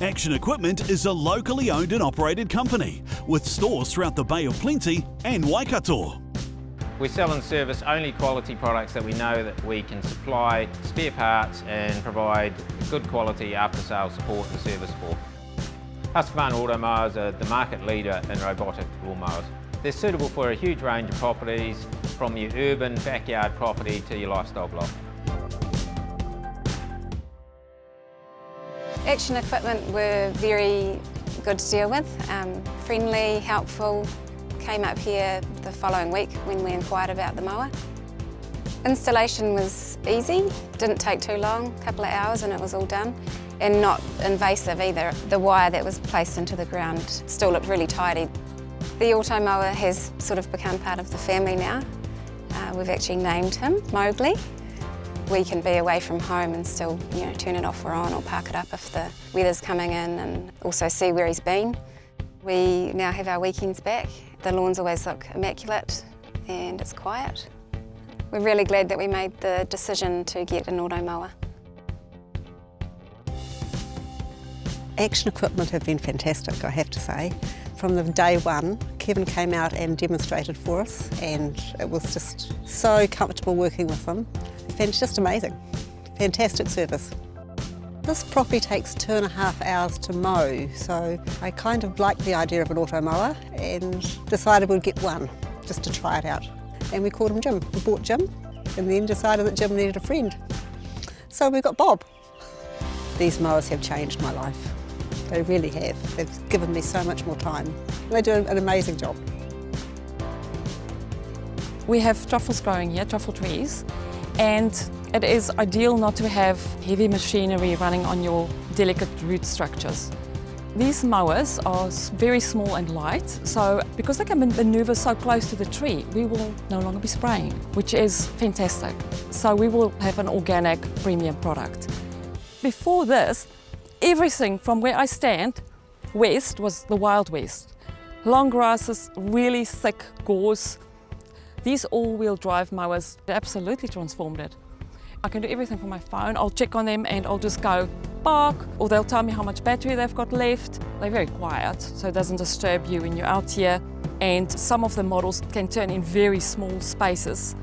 Action Equipment is a locally owned and operated company with stores throughout the Bay of Plenty and Waikato. We sell and service only quality products that we know that we can supply spare parts and provide good quality after-sales support and service for. Husqvarna Automowers are the market leader in robotic lawnmowers. They're suitable for a huge range of properties, from your urban backyard property to your lifestyle block. Action Equipment were very good to deal with, friendly, helpful. Came up here the following week when we inquired about the mower. Installation was easy, didn't take too long, a couple of hours and it was all done. And not invasive either. The wire that was placed into the ground still looked really tidy. The Automower has sort of become part of the family now. We've actually named him Mowgli. We can be away from home and still, turn it off or on or park it up if the weather's coming in, and also see where he's been. We now have our weekends back. The lawns always look immaculate and it's quiet. We're really glad that we made the decision to get an Automower. Action Equipment have been fantastic, I have to say. From the day one, Kevin came out and demonstrated for us, and it was just so comfortable working with them. It's just amazing. Fantastic service. This property takes 2.5 hours to mow, so I kind of liked the idea of an Automower and decided we'd get one just to try it out. And we called him Jim. We bought Jim and then decided that Jim needed a friend. So we got Bob. These mowers have changed my life. They really have. They've given me so much more time. They do an amazing job. We have truffles growing here, truffle trees, and it is ideal not to have heavy machinery running on your delicate root structures. These mowers are very small and light, so because they can maneuver so close to the tree, we will no longer be spraying, which is fantastic. So we will have an organic premium product. Before this, everything from where I stand west was the Wild West. Long grasses, really thick gorse. These all-wheel drive mowers absolutely transformed it. I can do everything from my phone. I'll check on them and I'll just go bark, or they'll tell me how much battery they've got left. They're very quiet, so it doesn't disturb you when you're out here. And some of the models can turn in very small spaces.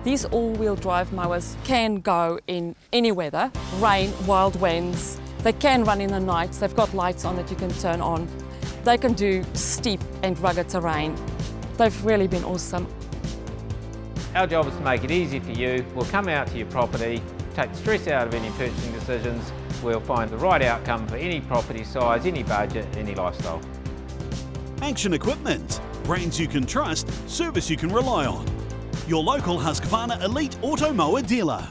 These all-wheel drive mowers can go in any weather, rain, wild winds. They can run in the night. They've got lights on that you can turn on. They can do steep and rugged terrain. They've really been awesome. Our job is to make it easy for you. We'll come out to your property, take the stress out of any purchasing decisions. We'll find the right outcome for any property size, any budget, any lifestyle. Action Equipment. Brands you can trust, service you can rely on. Your local Husqvarna Elite Automower dealer.